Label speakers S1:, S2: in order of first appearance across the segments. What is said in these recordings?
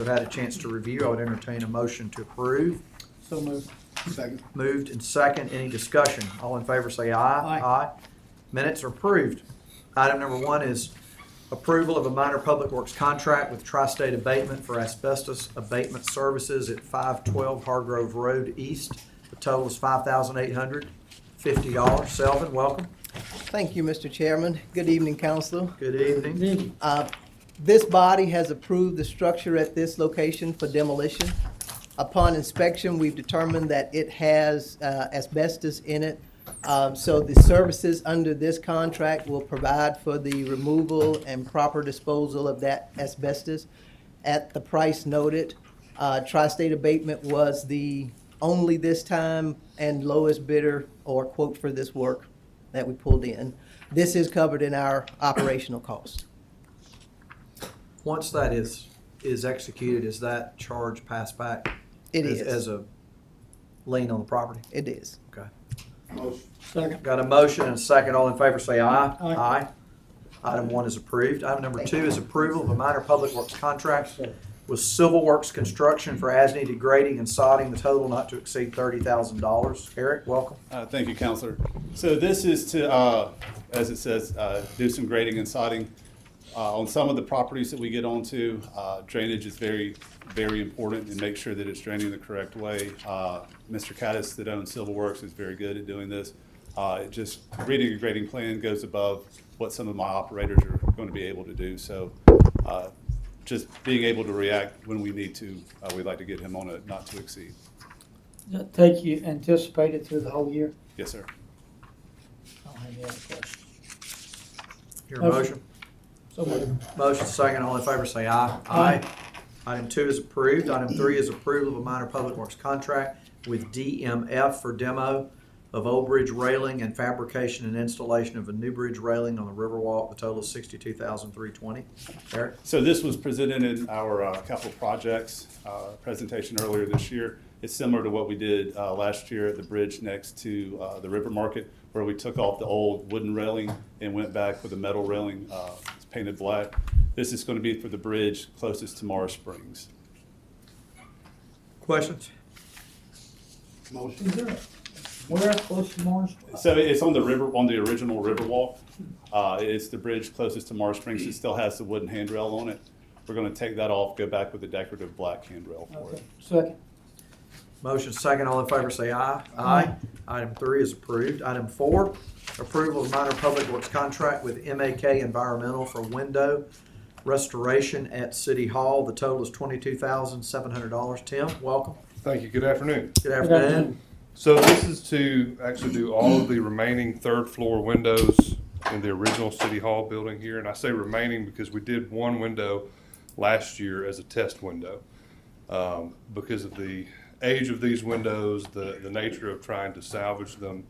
S1: I've had a chance to review. I would entertain a motion to approve.
S2: So moved. Second.
S1: Moved and second. Any discussion? All in favor say aye.
S2: Aye.
S1: Minutes are approved. Item number 1 is approval of a minor public works contract with Tri-State Abatement for asbestos abatement services at 512 Hargrove Road East. The total is $5,850. Selvin, welcome.
S3: Thank you, Mr. Chairman. Good evening, Council.
S1: Good evening.
S3: This body has approved the structure at this location for demolition. Upon inspection, we've determined that it has asbestos in it. So the services under this contract will provide for the removal and proper disposal of that asbestos at the price noted. Tri-State Abatement was the only this time and lowest bidder or quote for this work that we pulled in. This is covered in our operational cost.
S1: Once that is executed, is that charge passed back?
S3: It is.
S1: As a lien on the property?
S3: It is.
S1: Okay.
S2: Motion. Second.
S1: Got a motion and a second. All in favor say aye.
S2: Aye.
S1: Item 1 is approved. Item number 2 is approval of a minor public works contract with Civil Works Construction for as-needed grading and sodding, the total not to exceed $30,000. Eric, welcome.
S4: Thank you, Counselor. So this is to, as it says, do some grading and sodding. On some of the properties that we get onto, drainage is very, very important, and make sure that it's draining the correct way. Mr. Caddis that owns Civil Works is very good at doing this. Just reading a grading plan goes above what some of my operators are going to be able to do. So just being able to react when we need to, we'd like to get him on a not to exceed.
S5: Does that take you anticipated through the whole year?
S4: Yes, sir.
S5: I don't have any other questions.
S1: Your motion?
S5: So moved.
S1: Motion second. All in favor say aye.
S5: Aye.
S1: Item 2 is approved. Item 3 is approval of a minor public works contract with DMF for demo of Old Bridge railing and fabrication and installation of a new bridge railing on the Riverwalk. The total is $62,320. Eric?
S4: So this was presented in our capital projects presentation earlier this year. It's similar to what we did last year at the bridge next to the River Market, where we took off the old wooden railing and went back with a metal railing. It's painted black. This is going to be for the bridge closest to Morris Springs.
S1: Questions?
S2: Motion.
S5: Is there, where close to Morris?
S4: So it's on the river, on the original Riverwalk. It's the bridge closest to Morris Springs. It still has the wooden handrail on it. We're going to take that off, go back with the decorative black handrail for
S5: Okay.
S4: it.
S5: Second.
S1: Motion second. All in favor say aye.
S5: Aye.
S1: Item 3 is approved. Item 4, approval of minor public works contract with MAK Environmental for window restoration at City Hall. The total is $22,700. Tim, welcome.
S6: Thank you. Good afternoon.
S1: Good afternoon.
S6: So this is to actually do all of the remaining third floor windows in the original City Hall building here. And I say remaining because we did one window last year as a test window. Because of the age of these windows, the nature of trying to salvage them,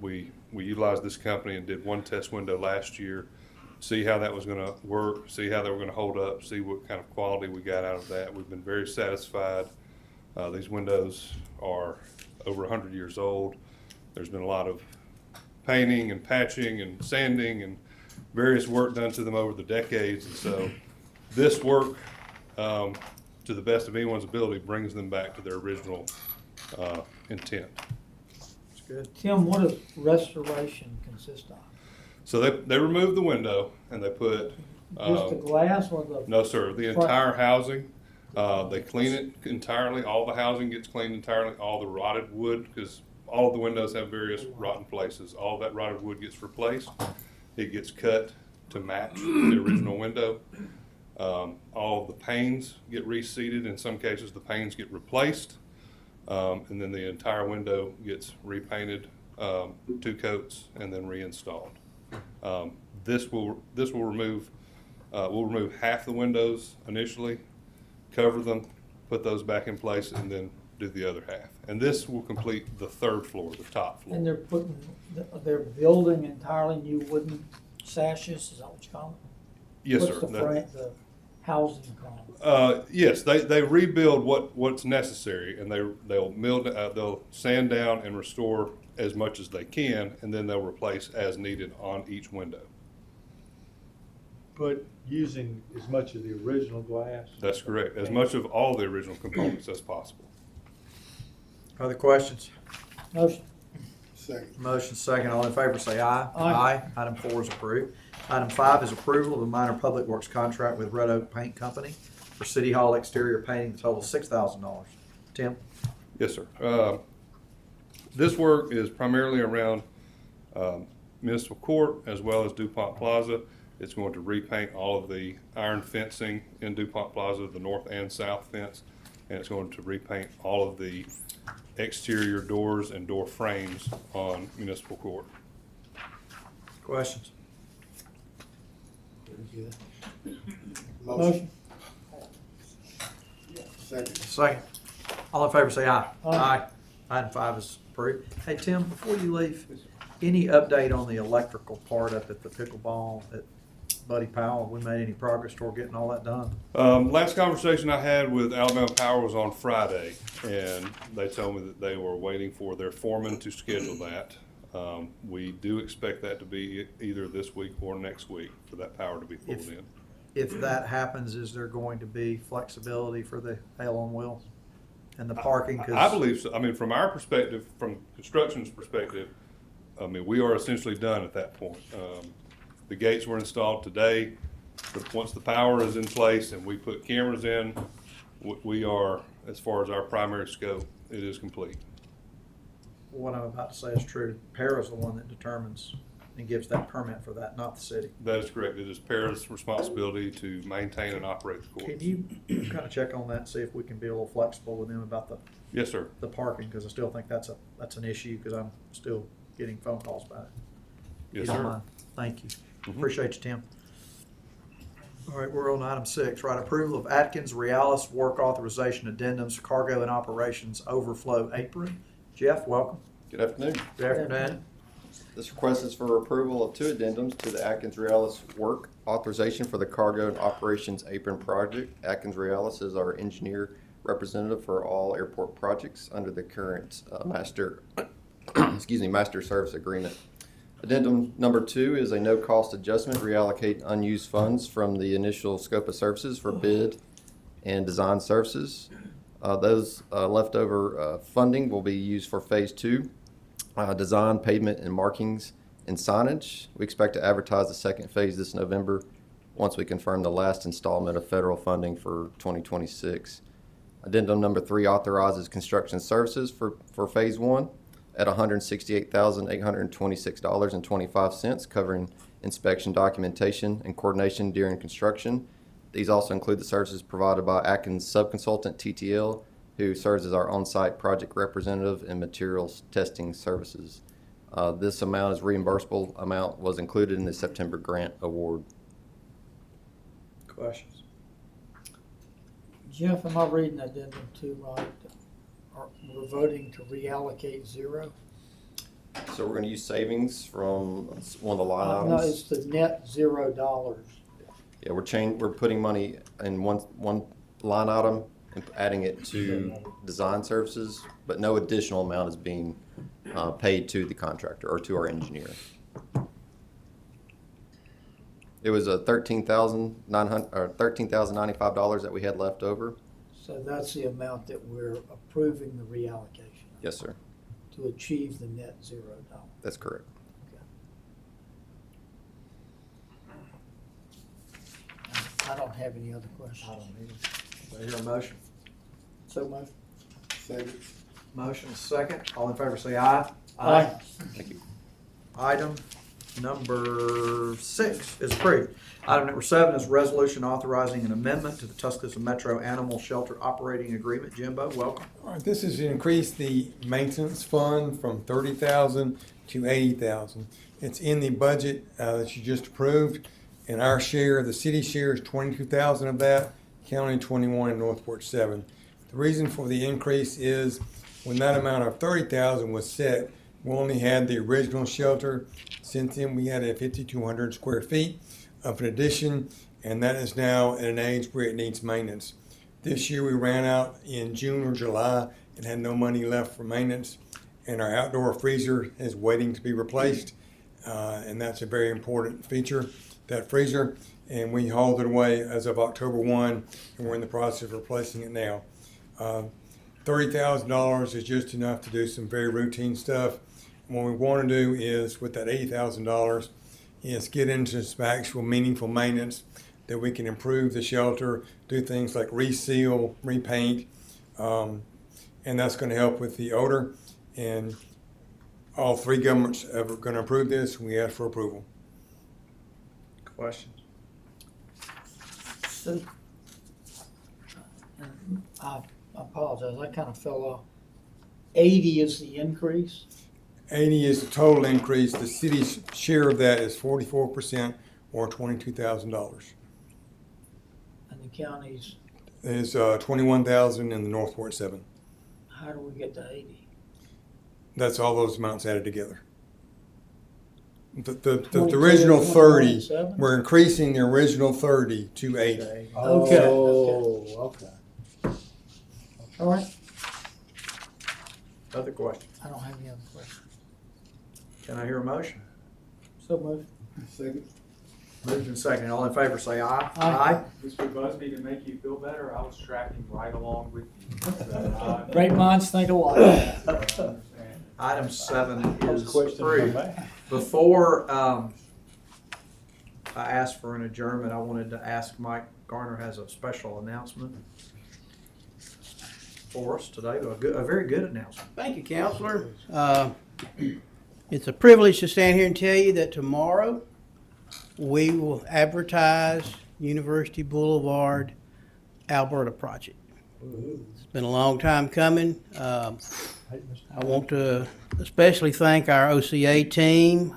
S6: we utilized this company and did one test window last year, see how that was going to work, see how they were going to hold up, see what kind of quality we got out of that. We've been very satisfied. These windows are over 100 years old. There's been a lot of painting and patching and sanding and various work done to them over the decades. And so this work, to the best of anyone's ability, brings them back to their original intent.
S1: That's good.
S5: Tim, what does restoration consist of?
S6: So they removed the window and they put,
S5: Just the glass or the?
S6: no sir, the entire housing. They clean it entirely. All the housing gets cleaned entirely. All the rotted wood, because all of the windows have various rotten places. All that rotted wood gets replaced. It gets cut to match the original window. All of the panes get reseated. In some cases, the panes get replaced. And then the entire window gets repainted, 2 coats, and then reinstalled. This will remove, we'll remove half the windows initially, cover them, put those back in place, and then do the other half. And this will complete the third floor, the top floor.
S5: And they're building entirely new wooden sashes, is that what you call them?
S6: Yes,
S5: What's
S6: sir.
S5: the housing called?
S6: Yes, they rebuild what's necessary, and they'll sand down and restore as much as they can, and then they'll replace as needed on each window.
S2: But
S7: using as much of the original glass?
S6: That's correct, as much of all the original components as possible.
S1: Other questions?
S5: Motion.
S2: Second.
S1: Motion second, all in favor say aye.
S5: Aye.
S1: Item 4 is approved. Item 5 is approval of a minor public works contract with Red Oak Paint Company for City Hall exterior painting, the total of $6,000. Tim?
S6: Yes, sir. This work is primarily around Municipal Court as well as DuPont Plaza. It's going to repaint all of the iron fencing in DuPont Plaza, the north and south fence, and it's going to repaint all of the exterior doors and door frames on Municipal Court.
S1: Questions?
S2: Motion. Second.
S1: Second. All in favor say aye.
S5: Aye.
S1: Item 5 is approved. Hey, Tim, before you leave, any update on the electrical part up at the pickleball at Buddy Powell? Have we made any progress toward getting all that done?
S6: Last conversation I had with Alabama Power was on Friday, and they told me that they were waiting for their foreman to schedule that. We do expect that to be either this week or next week for that power to be pulled in.
S1: If that happens, is there going to be flexibility for the Hail on Wheels and the parking? 'Cause
S6: I believe so. I mean, from our perspective, from construction's perspective, I mean, we are essentially done at that point. The gates were installed today, but once the power is in place and we put cameras in, we are, as far as our primary scope, it is complete.
S1: what I'm about to say is true. Para's the one that determines and gives that permit for that, not the city.
S6: That is correct. It is Para's responsibility to maintain and operate the courts.
S1: Can you kind of check on that and see if we can be a little flexible with them about
S6: Yes, sir.
S1: the parking? Because I still think that's an issue, because I'm still getting phone calls about it.
S6: Yes,
S1: If you don't
S6: sir.
S1: mind. Thank you.
S6: Mhm.
S1: Appreciate you, Tim. All right, we're on item 6, right? Approval of Atkins Realis work authorization addendums, cargo and operations overflow apron. Jeff, welcome.
S8: Good afternoon.
S1: Good afternoon.
S8: This request is for approval of 2 addendums to the Atkins Realis work authorization for the cargo and operations apron project. Atkins Realis is our engineer representative for all airport projects under the current master service agreement. Addendum number 2 is a no-cost adjustment, reallocate unused funds from the initial scope of services for bid and design services. Those leftover funding will be used for phase 2, design, pavement, and markings and signage. We expect to advertise the second phase this November once we confirm the last installment of federal funding for 2026. Addendum number 3 authorizes construction services for phase 1 at $168,826.25, covering inspection, documentation, and coordination during construction. These also include the services provided by Atkins subconsultant TTL, who serves as our on-site project representative and materials testing services. This amount is reimbursable amount was included in the September grant award.
S1: Questions?
S5: Jeff, am I reading addendum 2 right? We're voting to reallocate 0?
S8: So we're going to use savings from one of the line
S5: No,
S8: items.
S5: it's the net $0.
S8: Yeah, we're putting money in one line item and adding it to design services, but no additional amount is being paid to the contractor or to our engineer. It was a $13,095 that we had left over.
S5: So that's the amount that we're approving the reallocation
S8: Yes, sir.
S5: to achieve the net $0.
S8: That's correct.
S5: I don't have any other questions.
S1: I don't either. Do I hear a motion?
S5: So much.
S2: Second.
S1: Motion is second. All in favor say aye.
S5: Aye.
S8: Thank you.
S1: Item number 6 is approved. Item number 7 is resolution authorizing an amendment to the Tuscaloosa Metro Animal Shelter Operating Agreement. Jimbo, welcome.
S9: All right, this is to increase the maintenance fund from $30,000 to $80,000. It's in the budget that you just approved, and our share, the city share, is $22,000 of that, county 21, and Northport 7. The reason for the increase is when that amount of $30,000 was set, we only had the original shelter. Since then, we had a 5,200 square feet of an addition, and that is now at an age where it needs maintenance. This year we ran out in June or July and had no money left for maintenance, and our outdoor freezer is waiting to be replaced, and that's a very important feature. that freezer, and we hauled it away as of October 1, and we're in the process of replacing it now. $30,000 is just enough to do some very routine stuff. What we want to do is, with that $80,000, is get into some actual meaningful maintenance that we can improve the shelter, do things like reseal, repaint, and that's going to help with the odor. And all three governments are going to approve this, and we ask for approval.
S1: Questions?
S5: So, I apologize, I kind of fell off. 80 is the increase?
S9: 80 is the total increase. The city's share of that is 44%, or $22,000.
S5: And the county's,
S9: There's 21,000 in the North Ward 7.
S5: how do we get to 80?
S9: That's all those amounts added together. The
S5: 22,
S9: original 30,
S5: 27?
S9: we're increasing the original 30 to 80.
S5: Okay.
S7: Oh, okay.
S5: All right,
S1: Other questions?
S5: I don't have any other questions.
S1: Can I hear a motion?
S5: So moved.
S2: Second.
S1: Moved and seconded. All in favor, say aye.
S5: Aye.
S10: Mr. Busby, to make you feel better, I was tracking right along with you. So,
S5: Great minds think alike.
S10: understand.
S1: Item 7
S7: Those
S1: is
S7: questions come
S1: approved.
S7: back.
S1: Before I ask for an adjournment, I wanted to ask Mike Garner has a special announcement for us today, a very good announcement.
S11: Thank you, Counselor. It's a privilege to stand here and tell you that tomorrow we will advertise University Boulevard Alberta project. It's been a long time coming. I want to especially thank our OCA team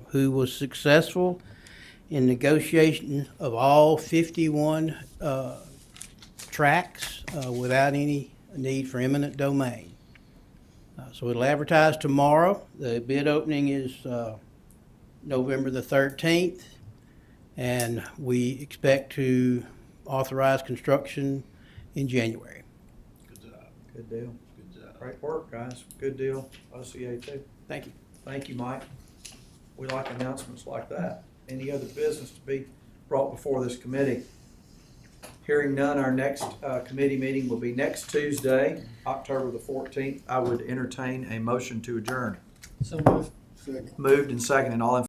S11: who was successful in negotiation of all 51 tracks without any need for eminent domain. So it'll advertise tomorrow. The bid opening is November the 13th, and we expect to authorize construction in January.
S1: Good deal. Great work, guys. Good deal. OCA too.
S11: Thank you.
S1: Thank you, Mike. We like announcements like that. Any other business to be brought before this committee? Hearing none, our next committee meeting will be next Tuesday, October the 14th. I would entertain a motion to adjourn.
S5: So moved.
S2: Second.
S1: Moved and seconded. All in